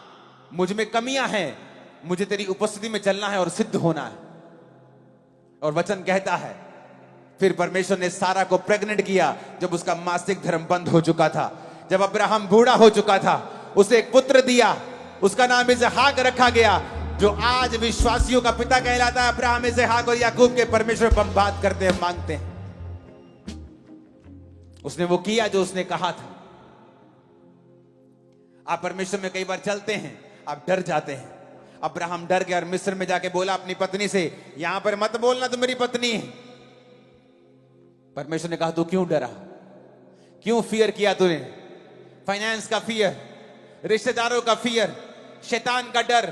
मुझ में कमियां हैं, मुझे तेरी उपस्थिति में चलना है और सिद्ध होना है। और वचन कहता है फिर परमेश्वर ने सारा को प्रेग्नेंट किया जब उसका मासिक धर्म बंद हो चुका था, जब अब्राहम बूढ़ा हो चुका था। उसे एक पुत्र दिया, उसका नाम इसहाक रखा गया, जो आज विश्वासियों का पिता कहलाता है। अब्राहम, इसहाक और याकूब के परमेश्वर पर बात करते हैं, मांगते हैं। उसने वो किया जो उसने कहा था। आप परमेश्वर में कई बार चलते हैं, आप डर जाते हैं। अब्राहम डर गया और मिस्र में जाके बोला अपनी पत्नी से, यहां पर मत बोलना तो मेरी पत्नी है। परमेश्वर ने कहा, तू क्यों डरा? क्यों फियर किया तूने? फाइनेंस का फियर, रिश्तेदारों का फियर, शैतान का डर,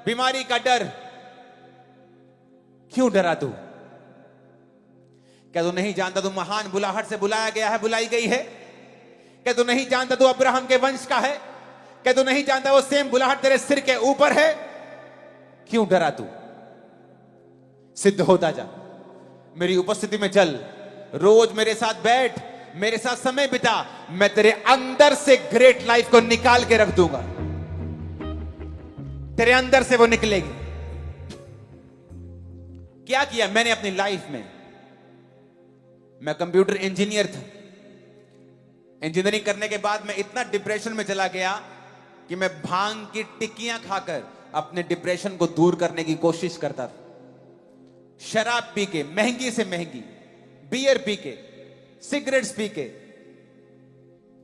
बीमारी का डर, क्यों डरा तू? क्या तू नहीं जानता तू महान बुलाहट से बुलाया गया है, बुलाई गई है? क्या तू नहीं जानता तू अब्राहम के वंश का है? क्या तू नहीं जानता वो सेम बुलाहट तेरे सिर के ऊपर है? क्यों डरा तू? सिद्ध होता जा, मेरी उपस्थिति में चल, रोज मेरे साथ बैठ, मेरे साथ समय बिता, मैं तेरे अंदर से ग्रेट लाइफ को निकाल के रख दूंगा। तेरे अंदर से वो निकलेगी। क्या किया मैंने अपनी लाइफ में? मैं कंप्यूटर इंजीनियर था। इंजीनियरिंग करने के बाद मैं इतना डिप्रेशन में चला गया कि मैं भांग की टिक्कियां खाकर अपने डिप्रेशन को दूर करने की कोशिश करता था। शराब पी के, महंगी से महंगी बियर पी के, सिगरेट्स पी के,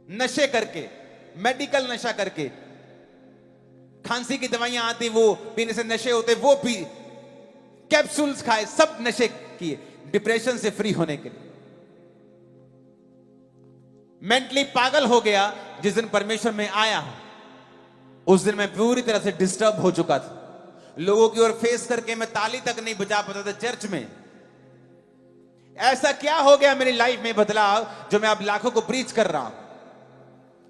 नशे करके, मेडिकल नशा करके, खांसी की दवाइयां आती वो पीने से नशे होते, वो पी, कैप्सूल्स खाए, सब नशे किए डिप्रेशन से फ्री होने के लिए। मेंटली पागल हो गया। जिस दिन परमेश्वर में आया उस दिन मैं पूरी तरह से डिस्टर्ब हो चुका था। लोगों की ओर फेस करके मैं ताली तक नहीं बजा पाता था चर्च में। ऐसा क्या हो गया मेरी लाइफ में बदलाव जो मैं अब लाखों को प्रीच कर रहा हूं?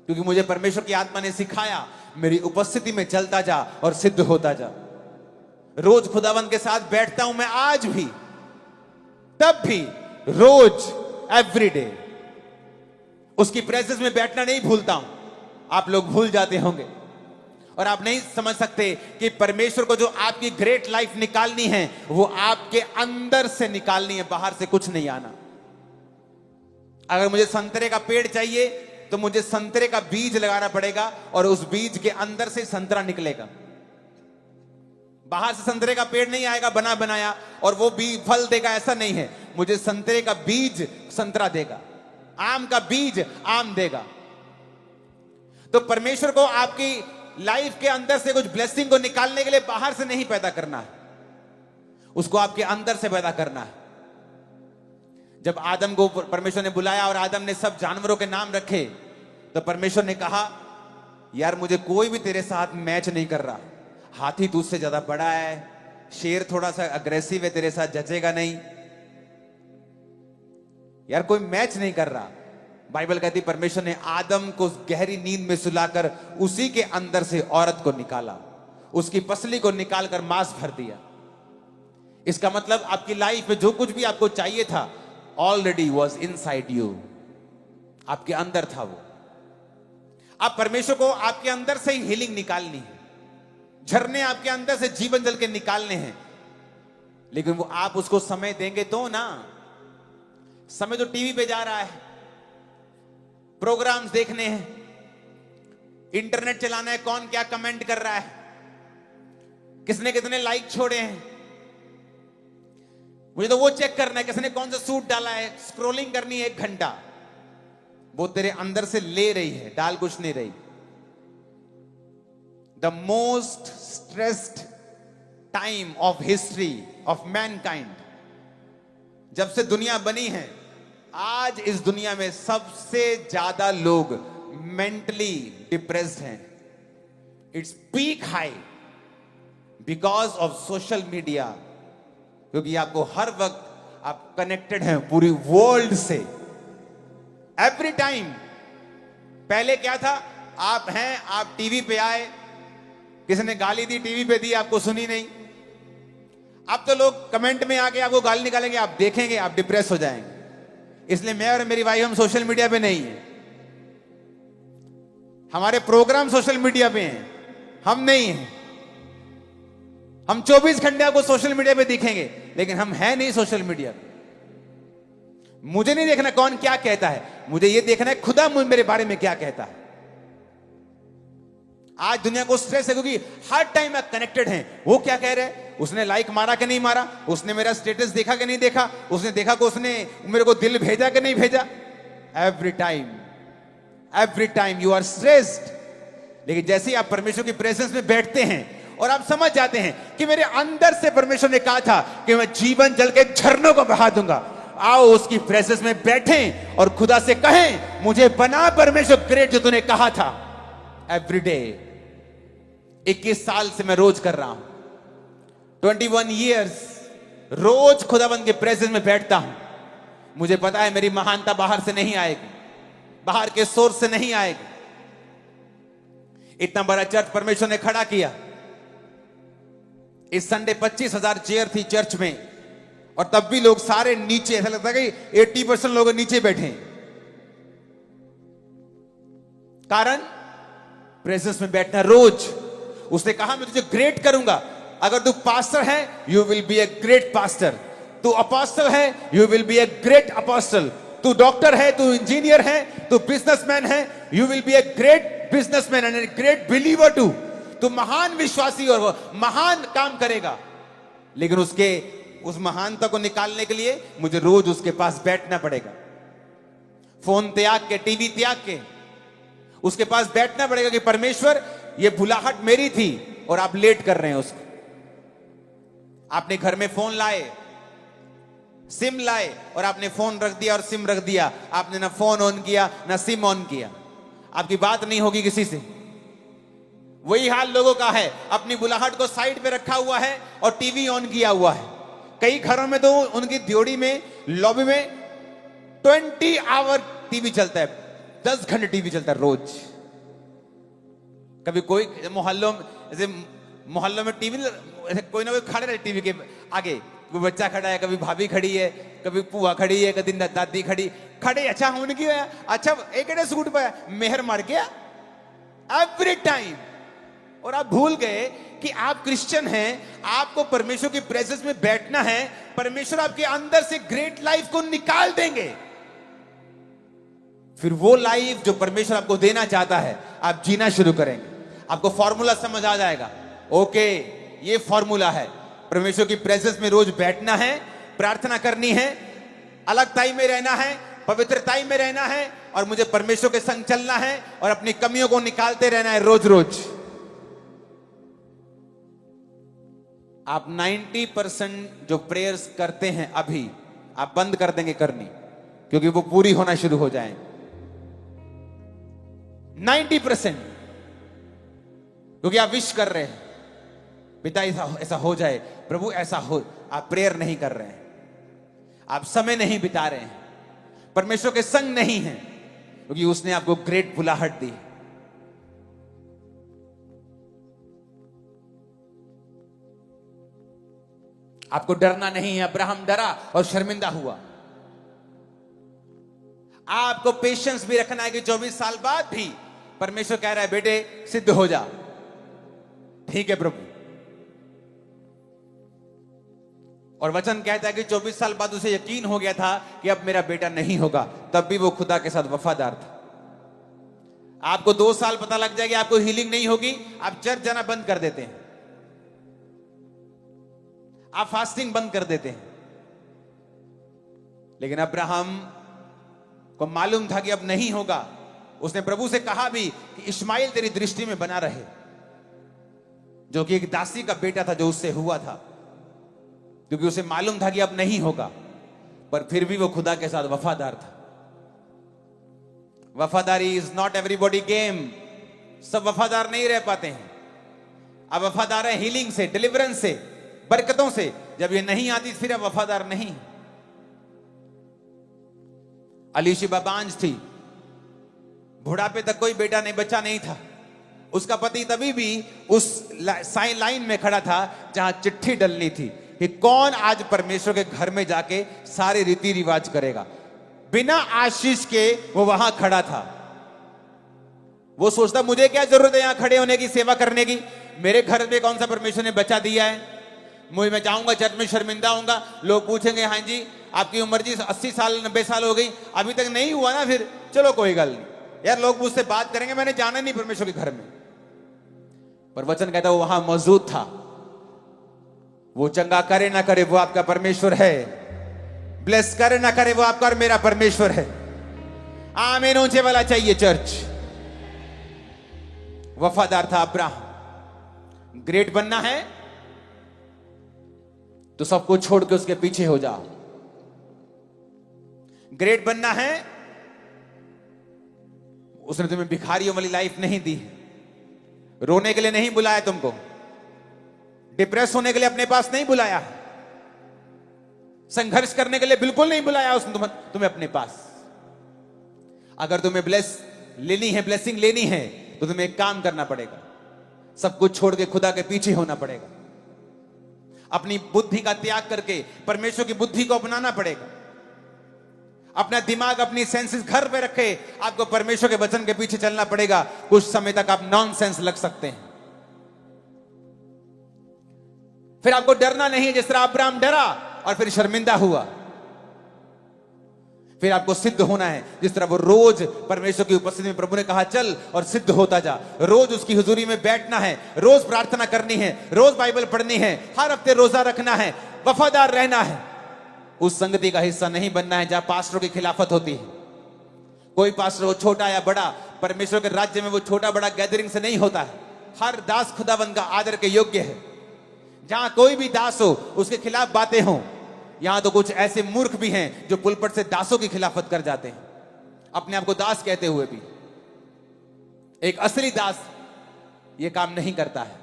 क्योंकि मुझे परमेश्वर की आत्मा ने सिखाया, मेरी उपस्थिति में चलता जा और सिद्ध होता जा। रोज खुदावंद के साथ बैठता हूं मैं आज भी, तब भी, रोज, एवरीडे उसकी प्रेजेंस में बैठना नहीं भूलता हूं। आप लोग भूल जाते होंगे और आप नहीं समझ सकते कि परमेश्वर को जो आपकी ग्रेट लाइफ निकालनी है वो आपके अंदर से निकालनी है, बाहर से कुछ नहीं आना। अगर मुझे संतरे का पेड़ चाहिए तो मुझे संतरे का बीज लगाना पड़ेगा और उस बीज के अंदर से संतरा निकलेगा। बाहर से संतरे का पेड़ नहीं आएगा बना बनाया और वो बीज फल देगा, ऐसा नहीं है। मुझे संतरे का बीज संतरा देगा, आम का बीज आम देगा। तो परमेश्वर को आपकी लाइफ के अंदर से कुछ ब्लेसिंग को निकालने के लिए बाहर से नहीं पैदा करना है, उसको आपके अंदर से पैदा करना है। जब आदम को परमेश्वर ने बुलाया और आदम ने सब जानवरों के नाम रखे तो परमेश्वर ने कहा, यार मुझे कोई भी तेरे साथ मैच नहीं कर रहा। हाथी तुझसे ज्यादा बड़ा है, शेर थोड़ा सा अग्रेसिव है, तेरे साथ जचेगा नहीं, यार कोई मैच नहीं कर रहा। बाइबल कहती परमेश्वर ने आदम को गहरी नींद में सुलाकर उसी के अंदर से औरत को निकाला, उसकी पसली को निकालकर मांस भर दिया। इसका मतलब आपकी लाइफ में जो कुछ भी आपको चाहिए था ऑलरेडी वॉज इनसाइड यू, आपके अंदर था वो। अब परमेश्वर को आपके अंदर से ही हीलिंग निकालनी है, झरने आपके अंदर से जीवन जल के निकालने हैं, लेकिन वो आप उसको समय देंगे तो ना। समय तो टीवी पे जा रहा है, प्रोग्राम्स देखने हैं, इंटरनेट चलाना है, कौन क्या कमेंट कर रहा है, किसने कितने लाइक छोड़े हैं, मुझे तो वो चेक करना है, किसने कौन सा सूट डाला है, स्क्रोलिंग करनी है 1 घंटा। वो तेरे अंदर से ले रही है, डाल कुछ नहीं रही। The most stressed time of history of Mankind, जब से दुनिया बनी है, आज इस दुनिया में सबसे ज्यादा लोग मेंटली डिप्रेस्ड हैं। Its peak high because of social media, क्योंकि आपको हर वक्त आप कनेक्टेड हैं पूरी वर्ल्ड से, एवरी टाइम। पहले क्या था, आप हैं, आप टीवी पे आए, किसी ने गाली दी, टीवी पे दी, आपको सुनी नहीं। अब तो लोग कमेंट में आके आपको गाली निकालेंगे, आप देखेंगे, आप डिप्रेस हो जाएंगे। इसलिए मैं और मेरी वाइफ हम सोशल मीडिया पे नहीं है। हमारे प्रोग्राम सोशल मीडिया पे हैं, हम नहीं हैं। हम 24 घंटे आपको सोशल मीडिया पे दिखेंगे, लेकिन हम हैं नहीं सोशल मीडिया पे। मुझे नहीं देखना कौन क्या कहता है, मुझे यह देखना है खुदा मेरे बारे में क्या कहता है। आज दुनिया को स्ट्रेस है क्योंकि हर टाइम आप कनेक्टेड हैं। वो क्या कह रहे हैं, उसने लाइक मारा कि नहीं मारा, उसने मेरा स्टेटस देखा कि नहीं देखा, उसने देखा कि उसने मेरे को दिल भेजा कि नहीं भेजा। Every time you are stressed. लेकिन जैसे ही आप परमेश्वर की प्रेजेंस में बैठते हैं और आप समझ जाते हैं कि मेरे अंदर से परमेश्वर ने कहा था कि मैं जीवन जल के झरनों को बहा दूंगा, आओ उसकी प्रेजेंस में बैठें और खुदा से कहें, मुझे बना परमेश्वर ग्रेट जो तूने कहा था। एवरी डे 21 साल से मैं रोज कर रहा हूं, 21 years रोज खुदाबंद के प्रेजेंस में बैठता हूं। मुझे पता है मेरी महानता बाहर से नहीं आएगी, बाहर के सोर्स से नहीं आएगी। इतना बड़ा चर्च परमेश्वर ने खड़ा किया। इस संडे 25,000 चेयर थी चर्च में, और तब भी लोग सारे नीचे, ऐसा लगता है कि 80% लोग नीचे बैठे। कारण प्रेजेंस में बैठना रोज। उसने कहा मैं तुझे ग्रेट करूंगा। अगर तू पास्टर है, you will be a great pastor. तू अपोस्टल है, you will be a great apostle. तू डॉक्टर है, तू इंजीनियर है, तू बिजनेसमैन है, you will be a great businessman and a great believer too. तू महान विश्वासी और महान काम करेगा। लेकिन उस महानता को निकालने के लिए मुझे रोज उसके पास बैठना पड़ेगा। फोन त्याग के, टीवी त्याग के उसके पास बैठना पड़ेगा कि परमेश्वर, ये भुलाहट मेरी थी और आप लेट कर रहे हैं उसको। आपने घर में फोन लाए, सिम लाए, और आपने फोन रख दिया और सिम रख दिया। आपने ना फोन ऑन किया ना सिम ऑन किया। आपकी बात नहीं होगी किसी से। वही हाल लोगों का है, अपनी बुलाहट को साइड पे रखा हुआ है और टीवी ऑन किया हुआ है। कई घरों में तो उनकी ड्योढ़ी में, लॉबी में 20 आवर टीवी चलता है, 10 घंटे टीवी चलता है रोज। कभी कोई मोहल्लों में टीवी, कोई ना कोई खड़े रहे टीवी के आगे। कोई बच्चा खड़ा है, कभी भाभी खड़ी है, कभी पुआ खड़ी है, कभी दादी खड़े। अच्छा उनकी, अच्छा एक सूट पे मेहर मार गया एवरी टाइम। और आप भूल गए कि आप क्रिश्चियन हैं, आपको परमेश्वर की प्रेजेंस में बैठना है। परमेश्वर आपके अंदर से ग्रेट लाइफ को निकाल देंगे। फिर वो लाइफ जो परमेश्वर आपको देना चाहता है, आप जीना शुरू करेंगे। आपको फॉर्मूला समझ आ जाएगा। ओके, ये फॉर्मूला है। परमेश्वर की प्रेजेंस में रोज बैठना है, प्रार्थना करनी है, अलगताई में रहना है, पवित्रताई में रहना है, और मुझे परमेश्वर के संग चलना है और अपनी कमियों को निकालते रहना है रोज रोज। आप 90% जो प्रेयर्स करते हैं अभी, आप बंद कर देंगे करनी, क्योंकि वो पूरी होना शुरू हो जाएंगे। 90%, क्योंकि आप विश कर रहे हैं, पिता ऐसा हो जाए, प्रभु ऐसा हो। आप प्रेयर नहीं कर रहे हैं, आप समय नहीं बिता रहे हैं, परमेश्वर के संग नहीं हैं, क्योंकि उसने आपको ग्रेट बुलाहट दी। आपको डरना नहीं है। अब्राहम डरा और शर्मिंदा हुआ। आपको पेशेंस भी रखना है कि 24 साल बाद भी परमेश्वर कह रहा है, बेटे सिद्ध हो जा। ठीक है प्रभु। और वचन कहता है कि 24 साल बाद उसे यकीन हो गया था कि अब मेरा बेटा नहीं होगा, तब भी वो खुदा के साथ वफादार था। आपको 2 साल पता लग जाएगी आपको हीलिंग नहीं होगी, आप चर्च जाना बंद कर देते हैं, आप फास्टिंग बंद कर देते हैं। लेकिन अब्राहम को मालूम था कि अब नहीं होगा। उसने प्रभु से कहा भी कि इश्माइल तेरी दृष्टि में बना रहे, जो कि एक दासी का बेटा था जो उससे हुआ था, क्योंकि उसे मालूम था कि अब नहीं होगा। पर फिर भी वो खुदा के साथ वफादार था। वफादारी इज नॉट एवरीबॉडी गेम। सब वफादार नहीं रह पाते हैं। अब वफादार है हीलिंग से, डिलीवरेंस से, बरकतों से। जब ये नहीं आती फिर अब वफादार नहीं। अलीशिबा बांझ थी, बुढ़ापे तक कोई बेटा नहीं, बच्चा नहीं था। उसका पति तभी भी उस लाइन में खड़ा था जहां चिट्ठी डलनी थी कि कौन आज परमेश्वर के घर में जाके सारे रीति रिवाज करेगा। बिना आशीष के वो वहां खड़ा था। वो सोचता मुझे क्या जरूरत है यहां खड़े होने की, सेवा करने की। मेरे घर में कौन सा परमेश्वर ने बच्चा दिया है। मुझे, मैं जाऊंगा चर्च में शर्मिंदा होऊंगा, लोग पूछेंगे हाँ जी आपकी उम्र जी 80 साल 90 साल हो गई, अभी तक नहीं हुआ ना, फिर चलो कोई गल नहीं यार, लोग मुझसे बात करेंगे, मैंने जाना नहीं परमेश्वर के घर में। पर वचन कहता वो वहां मौजूद था। वो चंगा करे ना करे वो आपका परमेश्वर है, ब्लेस करे ना करे वो आपका और मेरा परमेश्वर है। आमीन ऊंचे वाला चाहिए चर्च। वफादार था अब्राहम। ग्रेट बनना है तो सब कुछ छोड़ के उसके पीछे हो जाओ। ग्रेट बनना है, उसने तुम्हें भिखारियों वाली लाइफ नहीं दी। रोने के लिए नहीं बुलाया तुमको, डिप्रेस होने के लिए अपने पास नहीं बुलाया, संघर्ष करने के लिए बिल्कुल नहीं बुलाया उसने तुम्हें अपने पास। अगर तुम्हें ब्लेस लेनी है, ब्लेसिंग लेनी है, तो तुम्हें एक काम करना पड़ेगा, सब कुछ छोड़ के खुदा के पीछे होना पड़ेगा। अपनी बुद्धि का त्याग करके परमेश्वर की बुद्धि को अपनाना पड़ेगा। अपना दिमाग, अपनी सेंसेस घर पे रखे, आपको परमेश्वर के वचन के पीछे चलना पड़ेगा। कुछ समय तक आप नॉनसेंस लग सकते हैं, फिर आपको डरना नहीं है जिस तरह अब्राहम डरा और फिर शर्मिंदा हुआ। फिर आपको सिद्ध होना है जिस तरह वो रोज परमेश्वर की उपस्थिति में, प्रभु ने कहा चल और सिद्ध होता जा। रोज उसकी हुजूरी में बैठना है, रोज प्रार्थना करनी है, रोज बाइबल पढ़नी है, हर हफ्ते रोजा रखना है, वफादार रहना है। उस संगति का हिस्सा नहीं बनना है जहां पास्टरों की खिलाफत होती है। कोई पास्टर हो छोटा या बड़ा, परमेश्वर के राज्य में वो छोटा बड़ा गैदरिंग से नहीं होता है। हर दास खुदाबंद का आदर के योग्य है। जहां कोई भी दास हो उसके खिलाफ बातें हों। यहां तो कुछ ऐसे मूर्ख भी हैं जो पुलपट से दासों की खिलाफत कर जाते हैं, अपने आप को दास कहते हुए भी। एक असली दास ये काम नहीं करता है,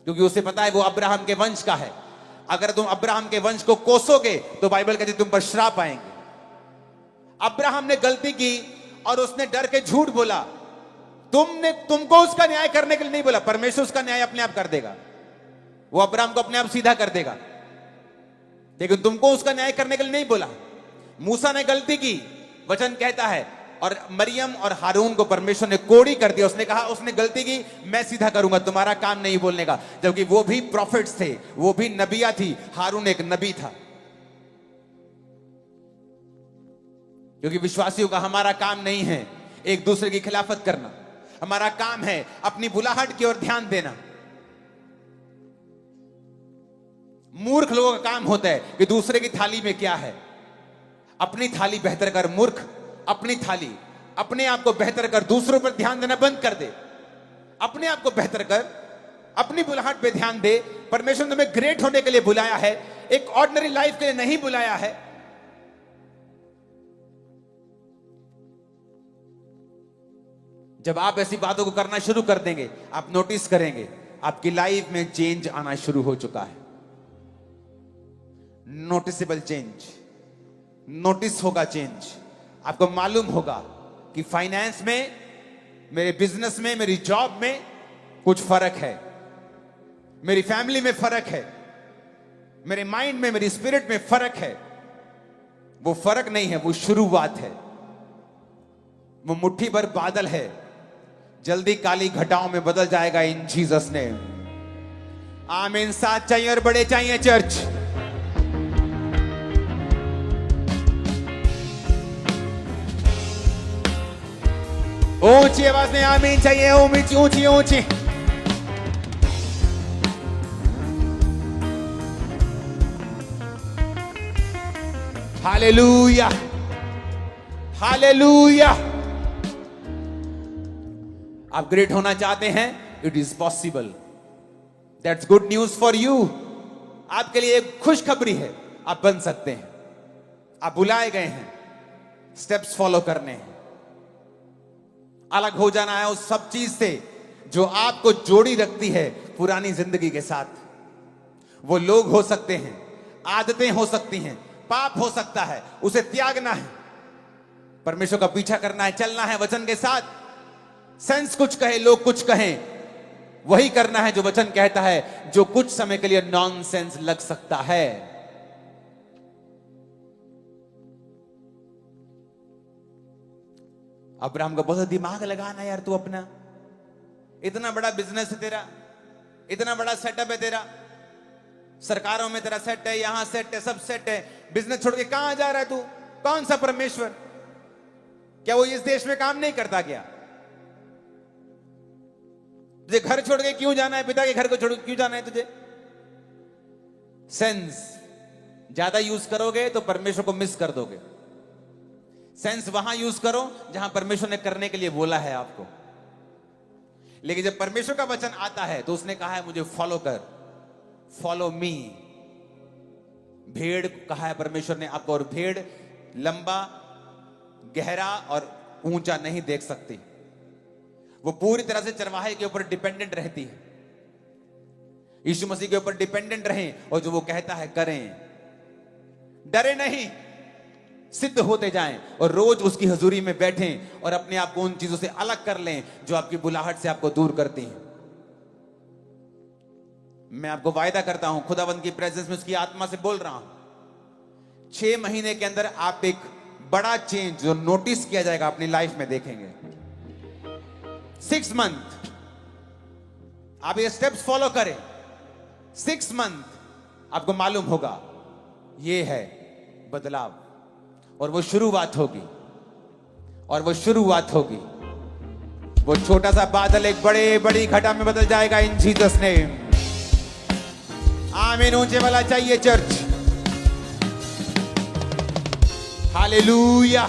क्योंकि उसे पता है वो अब्राहम के वंश का है। अगर तुम अब्राहम के वंश को कोसोगे तो बाइबल कहती है तुम पर श्राप आएंगे। अब्राहम ने गलती की और उसने डर के झूठ बोला। तुमको उसका न्याय करने के लिए नहीं बोला, परमेश्वर उसका न्याय अपने आप कर देगा। वो अब्राहम को अपने आप सीधा कर देगा, लेकिन तुमको उसका न्याय करने के लिए नहीं बोला। मूसा ने गलती की, वचन कहता है, और मरियम और हारून को परमेश्वर ने कोड़ी कर दिया। उसने कहा उसने गलती की, मैं सीधा करूंगा, तुम्हारा काम नहीं बोलने का। जबकि वो भी प्रॉफिट्स थे, वो भी नबिया थी, हारून एक नबी था। क्योंकि विश्वासियों का हमारा काम नहीं है एक दूसरे की खिलाफत करना, हमारा काम है अपनी बुलाहट की ओर ध्यान देना। मूर्ख लोगों का काम होता है कि दूसरे की थाली में क्या है, अपनी थाली बेहतर कर। मूर्ख अपनी थाली, अपने आप को बेहतर कर, दूसरों पर ध्यान देना बंद कर दे। अपने आप को बेहतर कर, अपनी बुलाहट पे ध्यान दे। परमेश्वर ने तुम्हें ग्रेट होने के लिए बुलाया है, एक ऑर्डिनरी लाइफ के लिए नहीं बुलाया है। जब आप ऐसी बातों को करना शुरू कर देंगे, आप नोटिस करेंगे आपकी लाइफ में चेंज आना शुरू हो चुका है। नोटिसेबल चेंज, नोटिस होगा चेंज। आपको मालूम होगा कि फाइनेंस में, मेरे बिजनेस में, मेरी जॉब में कुछ फर्क है, मेरी फैमिली में फर्क है, मेरे माइंड में, मेरी स्पिरिट में फर्क है। वो फर्क नहीं है, वो शुरुआत है। वो मुट्ठी भर बादल है, जल्दी काली घटाओं में बदल जाएगा इन जीसस नेम। आमीन। साथ चाहिए और बड़े चाहिए चर्च। ऊंची आवाज में आमीन चाहिए, ऊंची ऊंची ऊंची। Hallelujah, hallelujah. आप ग्रेट होना चाहते हैं, it is possible. That's good news for you. आपके लिए एक खुशखबरी है, आप बन सकते हैं। आप बुलाए गए हैं स्टेप्स फॉलो करने हैं। अलग हो जाना है उस सब चीज से जो आपको जोड़ी रखती है पुरानी जिंदगी के साथ। वो लोग हो सकते हैं, आदतें हो सकती हैं, पाप हो सकता है, उसे त्यागना है, परमेश्वर का पीछा करना है, चलना है वचन के साथ। सेंस कुछ कहे, लोग कुछ कहें, वही करना है जो वचन कहता है, जो कुछ समय के लिए नॉनसेंस लग सकता है। अब्राहम को बहुत दिमाग लगाना यार, तू अपना इतना बड़ा बिजनेस है तेरा, इतना बड़ा सेटअप है तेरा, सरकारों में तेरा सेट है, यहां सेट है, सब सेट है, बिजनेस छोड़ के कहां जा रहा है तू? कौन सा परमेश्वर? क्या वो इस देश में काम नहीं करता क्या? तुझे घर छोड़ के क्यों जाना है? पिता के घर को छोड़ के क्यों जाना है तुझे? सेंस ज्यादा यूज करोगे तो परमेश्वर को मिस कर दोगे। सेंस वहां यूज करो जहां परमेश्वर ने करने के लिए बोला है आपको। लेकिन जब परमेश्वर का वचन आता है तो उसने कहा है मुझे फॉलो कर, फॉलो मी। भेड़ कहा है परमेश्वर ने आपको, और भेड़ लंबा, गहरा और ऊंचा नहीं देख सकती। वो पूरी तरह से चरवाहे के ऊपर डिपेंडेंट रहती है। यीशु मसीह के ऊपर डिपेंडेंट रहें और जो वो कहता है करें। डरे नहीं, सिद्ध होते जाएं और रोज उसकी हजूरी में बैठें और अपने आप को उन चीजों से अलग कर लें जो आपकी बुलाहट से आपको दूर करती हैं। मैं आपको वायदा करता हूं, खुदावंद की प्रेजेंस में उसकी आत्मा से बोल रहा हूं, 6 महीने के अंदर आप एक बड़ा चेंज जो नोटिस किया जाएगा अपनी लाइफ में देखेंगे। 6 मंथ आप ये स्टेप्स फॉलो करें, 6 मंथ आपको मालूम होगा ये है बदलाव, और वो शुरुआत होगी, और वो शुरुआत होगी। वो छोटा सा बादल एक बड़ी घटा में बदल जाएगा इन जीसस नेम। आमीन। ऊंचे वाला चाहिए चर्च। Hallelujah,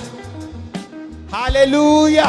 hallelujah.